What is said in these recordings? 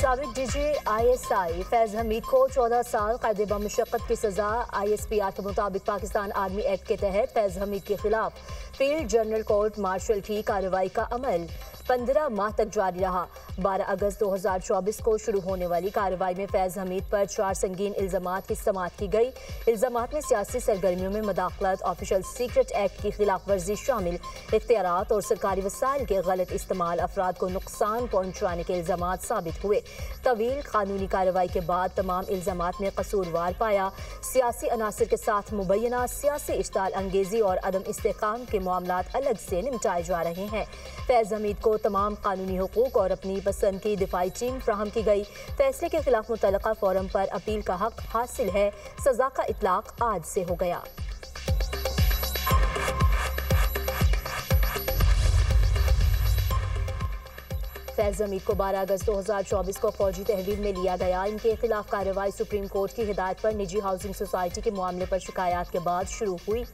साबिक DG ISI Faiz Hamid को 14 साल कैद बमुशक्कत की सजा। ISPR के मुताबिक पाकिस्तान आर्मी एक्ट के तहत फैज हमीद के खिलाफ फील्ड जनरल कोर्ट मार्शल की कार्रवाई का अमल 15 माह तक जारी रहा। 12 अगस्त 2024 को शुरू होने वाली कार्रवाई में फैज हमीद पर 4 संगीन इल्जामात की समाअत की गई। इल्जामात में सियासी सरगर्मियों में मदाखलत, ऑफिशियल सीक्रेट एक्ट की खिलाफ वर्जी शामिल, इख्तियारात और सरकारी वसाइल के गलत इस्तेमाल, अफराद को नुकसान पहुंचाने के इल्जामात साबित हुए। तवील कानूनी कार्रवाई के बाद तमाम इल्जामात में कसूरवार पाया। सियासी अनासर के साथ मुबैना सियासी इश्ताल अंगेजी और अदम इस्तेकाम के मामलात अलग से निपटाए जा रहे हैं। फैज हमीद को तमाम कानूनी हुकूक और अपनी पसंद की दिफाई टीम फ्राहम की गई। फैसले के खिलाफ मुतल्लका फोरम पर अपील का हक हासिल है। सजा का इतलाक आज से हो गया। फैज हमीद को 12 अगस्त 2024 को फौजी तहवील में लिया गया। इनके खिलाफ कार्रवाई सुप्रीम कोर्ट की हिदायत पर निजी हाउसिंग सोसाइटी के मामले पर शिकायत के बाद शुरू हुई।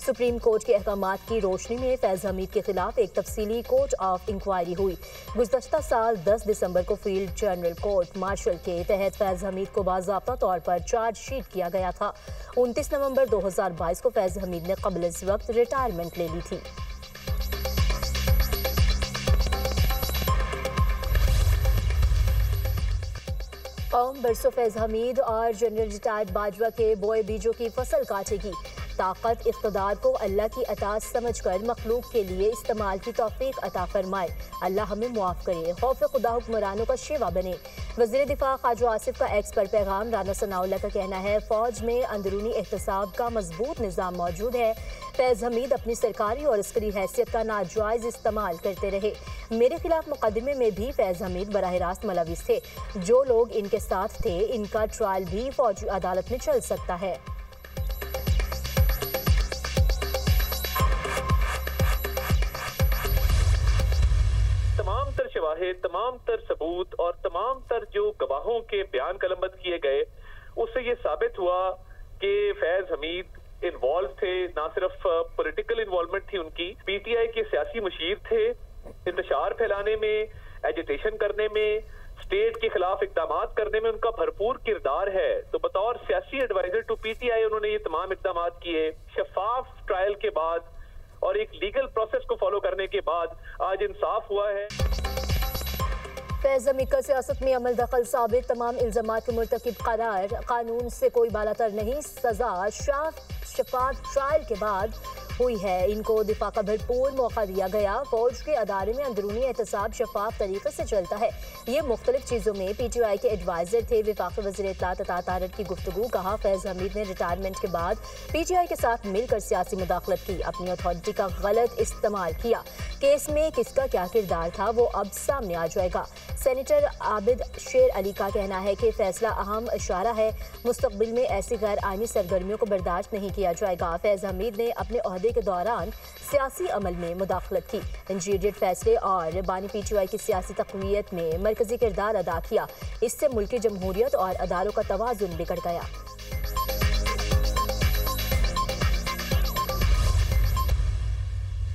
सुप्रीम कोर्ट के अहकामात की रोशनी में फैज हमीद के खिलाफ एक तफसीली कोर्ट ऑफ इंक्वायरी हुई। गुज़श्ता साल 10 दिसंबर को फील्ड जनरल कोर्ट मार्शल के तहत फैज हमीद को बाज़ाब्ता तौर पर चार्जशीट किया गया था। 29 नवंबर 2022 को फैज हमीद ने कबल इस वक्त रिटायरमेंट ले ली थी। कौम बरसों फैज हमीद और जनरल रिटायर्ड बाजवा के बोए बीजों की फसल काटेगी। ताकत इख्तदार को अल्लाह की अता समझकर मखलूक के लिए इस्तेमाल की तौफीक अता फरमाए। अल्लाह हमें मुआफ़ करे, खौफ खुदा हुक्मरानों का शेवा बने। वज़ीर दिफा ख्वाजा आसिफ का एक्स पर पैगाम। राना सनाउल्लाह का कहना है, फौज में अंदरूनी एहतसाब का मजबूत निज़ाम मौजूद है। फैज हमीद अपनी सरकारी और अस्करी हैसियत का नाजायज़ इस्तेमाल करते रहे। मेरे खिलाफ मुकदमे में भी फैज हमीद बराह रास्त मुलविस थे। जो लोग इनके साथ थे, इनका ट्रायल भी फौजी अदालत में चल सकता है। तमाम तर सबूत और तमाम तर जो गवाहों के बयान कलमबंद किए गए, उससे ये साबित हुआ कि फैज हमीद इन्वॉल्व थे। ना सिर्फ पॉलिटिकल इन्वॉल्वमेंट थी उनकी, PTI के सियासी मुशीर थे। इंतशार फैलाने में, एजिटेशन करने में, स्टेट के खिलाफ इकदाम करने में उनका भरपूर किरदार है। तो बतौर सियासी एडवाइजर टू PTI उन्होंने ये तमाम इकदाम किए। शफाफ ट्रायल के बाद और एक लीगल प्रोसेस को फॉलो करने के बाद आज इंसाफ हुआ है। फैज हमीद का सियासत में अमल दखल साबित, तमाम इल्जामात के मुर्तकिब करार। कानून से कोई बालातर नहीं, सजा शफाफ ट्रायल के बाद हुई है। इनको दिफा का भरपूर मौका दिया गया। फौज के अदारे में अंदरूनी एहतसाब शफाफ तरीके से चलता है। ये मुख्तलिफ चीज़ों में PTI के एडवाइजर थे। वफाकी वज़ीर इत्तलात अता तारड़ की गुफ्तगू। कहा, फैज हमीद ने रिटायरमेंट के बाद PTI के साथ मिलकर सियासी मुदाखलत की, अपनी अथॉरिटी का गलत इस्तेमाल किया। केस में किसका क्या किरदार था वो अब सामने आ जाएगा। सेनेटर आबिद शेर अली का कहना है कि फैसला अहम इशारा है। मुस्तकबिल में ऐसी गैर आइनी सरगर्मियों को बर्दाश्त नहीं किया जाएगा। फैज हमीद ने अपने ओहदे के दौरान सियासी अमल में मुदाखलत की, इंजीनियर्ड फैसले और बानी PTI की सियासी तक़वियत में मरकजी किरदार अदा किया। इससे मुल्की जमहूरियत और अदालों का तवाज़ुन बिगड़ गया।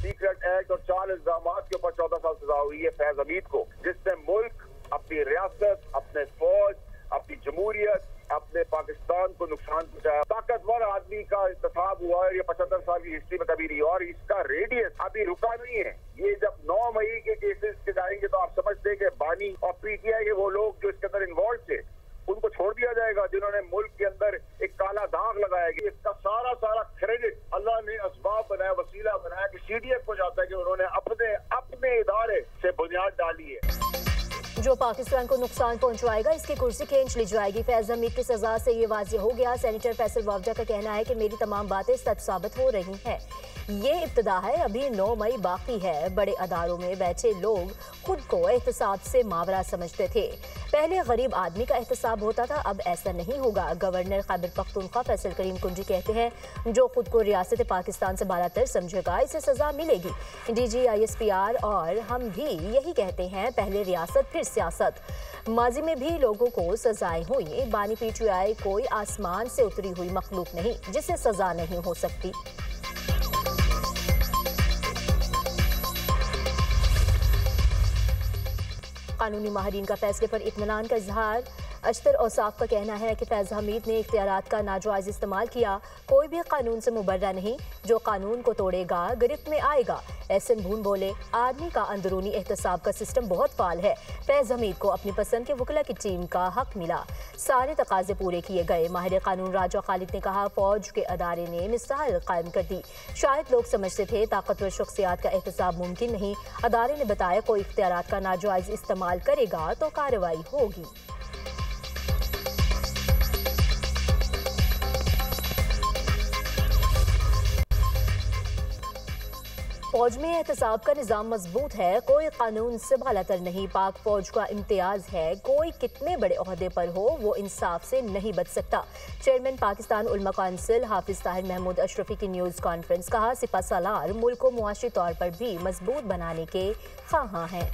सीक्रेट एक्ट और 4 इल्जामात के ऊपर 14 साल सजा हुई है फैज हमीद को, जिसने मुल्क, अपनी रियासत, अपने फौज, अपनी जमहूरियत, अपने पाकिस्तान को नुकसान पहुंचाया। ताकतवर आदमी का इंतखाब हुआ है, ये 75 साल की हिस्ट्री में कभी नहीं, और इसका रेडियस अभी रुका नहीं है। ये जब 9 मई के केसेस के जाएंगे तो आप समझते हैं कि बानी और PTI के वो लोग जो इसके अंदर इन्वॉल्व थे, उनको छोड़ दिया जाएगा, जिन्होंने मुल्क के अंदर एक काला दाग लगाया गया। इसका सारा क्रेडिट अल्लाह ने असबाब बनाया, वसीला बनाया कि CDF को जाता है कि उन्होंने अपने इदारे से बुनियाद डाली है। जो पाकिस्तान को नुकसान पहुंचाएगा, इसकी कुर्सी खींच ली जाएगी। फैज हमीद की सजा से ये वाज़ेह हो गया। सेनेटर फैसल वावजा का कहना है कि मेरी तमाम बातें सच साबित हो रही हैं। ये इब्तिदा है, अभी 9 मई बाकी है। बड़े अदारों में बैठे लोग खुद को एहतसाब से मावरा समझते थे। पहले गरीब आदमी का एहतसाब होता था, अब ऐसा नहीं होगा। गवर्नर खैबर पख्तूनख्वा फैसल करीम कुंजी कहते हैं, जो खुद को रियासत पाकिस्तान से बालातर समझेगा, इसे सजा मिलेगी। DG ISPR और हम भी यही कहते हैं, पहले रियासत फिर सियासत। माजी में भी लोगों को सजाएं हुई। बानी PTI कोई आसमान से उतरी हुई मखलूक नहीं जिसे सजा नहीं हो सकती। कानूनी माहिरीन का फैसले पर इत्मीनान का इजहार। अशतर औसाफ का कहना है कि फैज़ हमीद ने इख्तियारात का नाजायज़ इस्तेमाल किया। कोई भी कानून से मुबर्रा नहीं, जो कानून को तोड़ेगा गिरफ्त में आएगा। एहसन भून बोले, आर्मी का अंदरूनी एहतसाब का सिस्टम बहुत फाल है। फैज़ हमीद को अपनी पसंद के वकला की टीम का हक मिला, सारे तकाजे पूरे किए गए। माहिर कानून राजा खालिद ने कहा, फौज के अदारे ने मिसाल कायम कर दी। शायद लोग समझते थे ताकतवर शख्सियात का एहतसाब मुमकिन नहीं। अदारे ने बताया, कोई इख्तियारात का नाजायज़ इस्तेमाल करेगा तो कार्रवाई होगी। फौज में एहतसाब का निज़ाम मजबूत है, कोई कानून से बालातर नहीं। पाक फौज का इम्तियाज है, कोई कितने बड़े ओहदे पर हो वो इंसाफ से नहीं बच सकता। चेयरमैन पाकिस्तान उलमा काउंसिल हाफिज ताहिर महमूद अशरफी की न्यूज़ कॉन्फ्रेंस। कहा, सिपा सालार मुल्क को मुआशी तौर पर भी मजबूत बनाने के ख्वाहां हैं।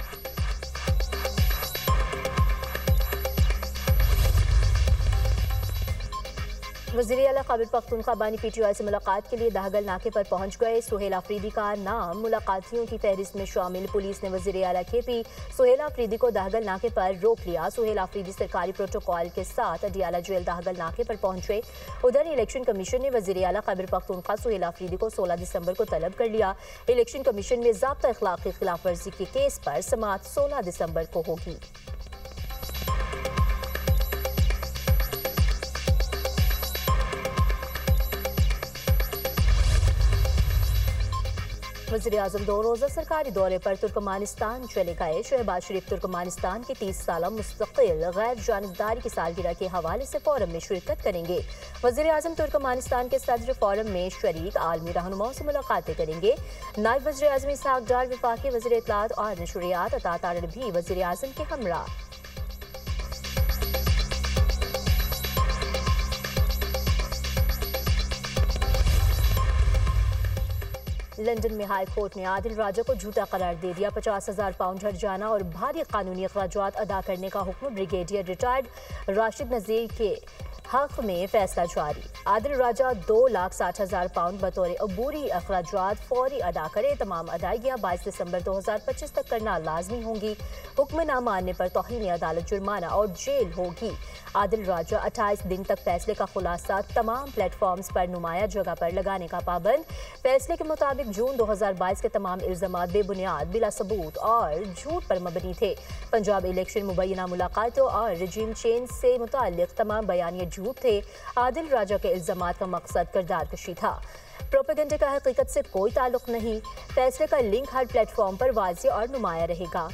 वज़ीर आला खैबर पख्तूनख्वा बानी PTI से मुलाकात के लिए दाहगल नाके पर पहुंच गए। सुहेल आफरीदी का नाम मुलाकातियों की फहरिस्त में शामिल। पुलिस ने वज़ीर आला KP सुहेल आफरीदी को दाहगल नाके पर रोक लिया। सुहेल आफरीदी सरकारी प्रोटोकॉल के साथ अडियाला जेल दाहगल नाके पर पहुंचे। उधर इलेक्शन कमीशन ने वज़ीर आला खैबर पख्तूनख्वा सुहेल आफरीदी को 16 दिसंबर को तलब कर लिया। इलेक्शन कमीशन में ज़ाब्ता इखलाक की खिलाफ वर्जी के केस पर समाअत 16 दिसंबर को होगी। वज़ीर-ए-आज़म 2 रोज़ा सरकारी दौरे पर तुर्कमानिस्तान चले गए। शहबाज शरीफ तुर्कमानिस्तान की 30 साला मुस्तकिल गैर जानिबदारी की सालगिरह के हवाले से फोरम में शिरकत करेंगे। वज़ीर-ए-आज़म तुर्कमानिस्तान के सदर फोरम में शरीक आलमी रहनुमाओं से मुलाकातें करेंगे। नायब वज़ीर-ए-आज़म इसहाक डार, वफाकी वज़ीर इत्तलात और नशरियात अता तारड़ भी वज़ीर-ए-आज़म के हमरा। लंदन में हाई कोर्ट ने आदिल राजा को झूठा करार दे दिया। 50,000 पाउंड हर्जाना और भारी कानूनी अखराजात अदा करने का हुक्म। ब्रिगेडियर रिटायर्ड राशिद नज़ीर के हक में फैसला जारी। आदिल राजा 2,60,000 पाउंड बतौर अबूरी अखराजात फौरी अदा करे। तमाम अदायगियाँ 22 दिसंबर 2025 तक करना लाजमी होंगी। हुक्म न मानने पर तौहीन अदालत जुर्माना और जेल होगी। आदिल राजा 28 दिन तक फैसले का खुलासा तमाम प्लेटफॉर्म्स पर नुमाया जगह पर लगाने का पाबंद। फैसले के मुताबिक जून 2022 के तमाम इल्जामात बेबुनियाद, बिला सबूत और झूठ पर मबनी थे। पंजाब इलेक्शन मुबैना मुलाकातों और रजीम चेंज से मुताल्लिक तमाम बयानिए झूठ थे। आदिल राजा के इल्जामात का मकसद किरदार कशी था। प्रोपेगेंडा का हकीकत से कोई ताल्लुक नहीं। फैसले का लिंक हर प्लेटफॉर्म पर वाज़ेह और नुमाया रहेगा।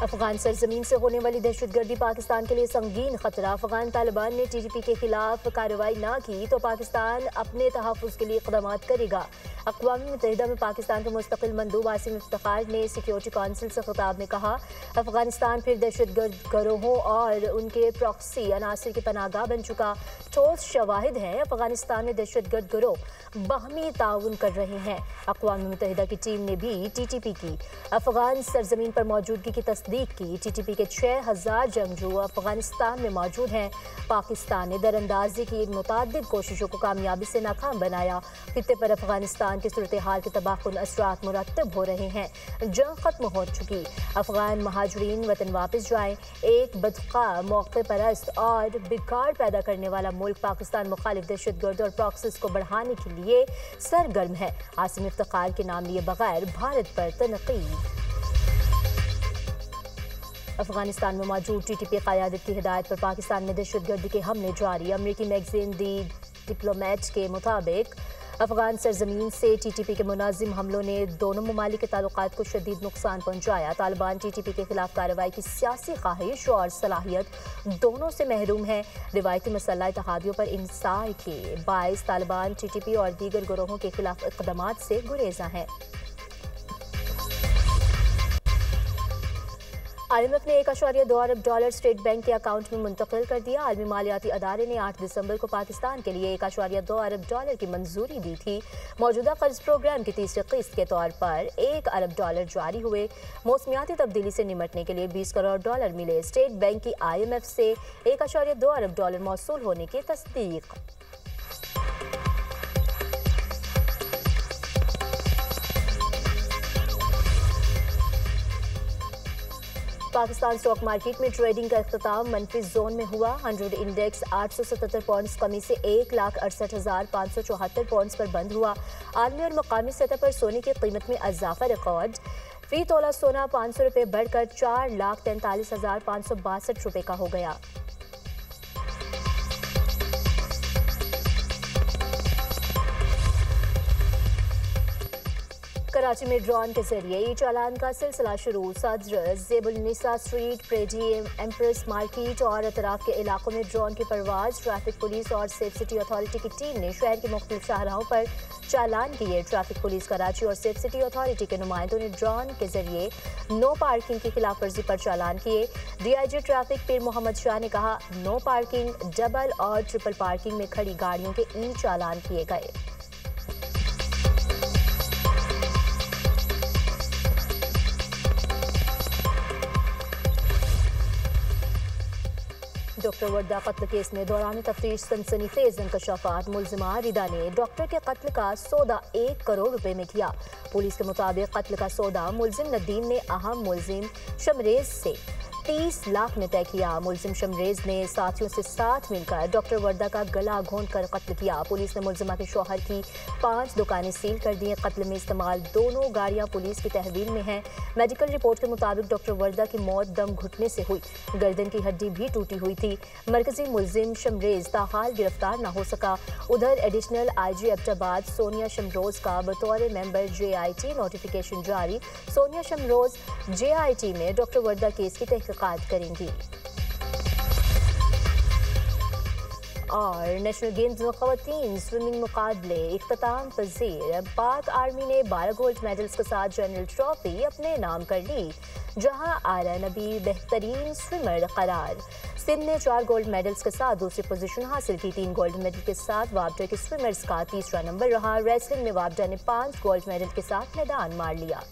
अफगान सरजमीन से होने वाली दहशतगर्दी पाकिस्तान के लिए संगीन खतरा। अफगान तालिबान ने TTP के खिलाफ कार्रवाई न की तो पाकिस्तान अपने तहफ़्फ़ुज़ के लिए इक़दाम करेगा। अक़वाम मुत्तहिदा में पाकिस्तान के मुस्तक़िल मंदूब आसिम इफ्तिखार ने सिक्योरिटी काउंसिल से खिताब में कहा, अफगानिस्तान फिर दहशतगर्द गिरोहों और उनके प्रॉक्सी अनासर की पनाहगाह बन चुका। ठोस शवाहिद हैं, अफगानिस्तान में दहशतगर्द गिरोह बाहमी ताउन कर रहे हैं। अक़वाम मुत्तहिदा की टीम ने भी TTP की अफगान सरजमीन पर मौजूदगी की तस्दीक की। TTP के 6,000 जंगजू अफगानिस्तान में मौजूद हैं। पाकिस्तान ने दरअंदाजी की मुतअद्दिद कोशिशों को कामयाबी से नाकाम बनाया। खित्ते पर अफगानिस्तान की सूरत हाल के तबाहकुन असरात मुरतब हो रहे हैं। जंग खत्म हो चुकी, अफगान महाजरीन वतन वापस जाएं। एक बदखा, मौके परस्त और बिगाड़ पैदा करने वाला मुल्क पाकिस्तान मुखालिफ दहशतगर्द और प्रॉक्सीज को बढ़ाने के लिए सरगर्म है। आसिम इफ्तिखार के नाम लिए बगैर भारत पर तनकीद। अफगानिस्तान में मौजूद TTP क़यादत की हिदायत पर पाकिस्तान में दहशतगर्दी के हमले जारी। अमरीकी मैगजीन दी डिप्लोमेट के मुताबिक अफगान सरजमीन से TTP के मुनाजिम हमलों ने दोनों ममालिक के ताल्लुकात को शदीद नुकसान पहुंचाया। तालिबान TTP के खिलाफ कार्रवाई की सियासी ख्वाहिश और सलाहियत दोनों से महरूम है। रिवायती मसल्ह इत्तेहादियों पर इंसार के बाइस तालिबान TTP और दीगर गिरोहों के खिलाफ इक़दामात से गुरेज़ा हैं। IMF ने $1.2 अरब स्टेट बैंक के अकाउंट में मुंतकिल कर दिया। आलमी मालियाती अदारे ने 8 दिसंबर को पाकिस्तान के लिए $1.2 अरब की मंजूरी दी थी। मौजूदा कर्ज प्रोग्राम की तीसरी किस्त के तौर पर $1 अरब जारी हुए। मौसमियाती तब्दीली से निमटने के लिए $20 करोड़ मिले। स्टेट बैंक की IMF से $1.2 अरब मौसूल होने की तस्दीक। पाकिस्तान स्टॉक मार्केट में ट्रेडिंग का इख्तिताम मनफी जोन में हुआ। 100 इंडेक्स 877 पॉइंट्स कमी से 1,68,574 पॉइंट्स पर बंद हुआ। आलमी और मकामी सतह पर सोने की कीमत में इजाफा रिकॉर्ड। फी तोला सोना 500 रुपये बढ़कर 4,43,562 रुपये का हो गया। कराची में ड्रोन के जरिए ई चालान का सिलसिला शुरू। सदर ज़ेबुलनिसा स्ट्रीट, प्रेडी, एम्प्रेस मार्केट और अतराफ के इलाकों में ड्रोन की परवाज। ट्रैफिक पुलिस और सेफ सिटी अथॉरिटी की टीम ने शहर के मुख्तलिफ शाहराहों पर चालान किए। ट्रैफिक पुलिस कराची और सेफ सिटी अथॉरिटी के नुमाइंदों ने ड्रोन के जरिए नो पार्किंग की खिलाफ वर्जी पर चालान किए। DIG ट्रैफिक पीर मोहम्मद शाह ने कहा, नो पार्किंग, डबल और ट्रिपल पार्किंग में खड़ी गाड़ियों के ई चालान किए गए। डॉक्टर वर्दा कत्ल केस में दौरान तफ्तीश सनसनीखेज इंकशाफात। मुलजिमा रिदा ने डॉक्टर के कत्ल का सौदा 1 करोड़ रुपए में किया। पुलिस के मुताबिक कत्ल का सौदा मुलजिम नदीम ने अहम मुलजिम शमरेज से 30 लाख में तय किया। मुलजिम शमरेज ने साथियों से साथ मिलकर डॉक्टर वर्दा का गला घोंट कर कत्ल किया। पुलिस ने मुलजिमा के शौहर की 5 दुकानें सील कर दी। कत्ल में इस्तेमाल दोनों गाड़ियां पुलिस की तहवील में हैं। मेडिकल रिपोर्ट के मुताबिक डॉक्टर वर्दा की मौत दम घुटने से हुई। गर्दन की हड्डी भी टूटी हुई थी। मरकजी मुलजिम शमरेज ताहाल गिरफ्तार न हो सका। उधर एडिशनल IG एबटाबाद सोनिया शमरोज का बतौर मेंबर JIT नोटिफिकेशन जारी। सोनिया शमरोज JIT में डॉक्टर वर्दा केस की तहकीकात करेंगी। और नेशनल गेम्स में ख़वातीन स्विमिंग मुकाबले इख्तिताम पजीर। पाक आर्मी ने 12 गोल्ड मेडल्स के साथ जनरल ट्रॉफी अपने नाम कर ली, जहां आरा नबी बेहतरीन स्विमर करार। सिंध ने 4 गोल्ड मेडल्स के साथ दूसरी पोजीशन हासिल की। 3 गोल्ड मेडल के साथ वापडा के स्विमर्स का तीसरा नंबर रहा। रेसलिंग में वापडा ने 5 गोल्ड मेडल के साथ मैदान मार लिया।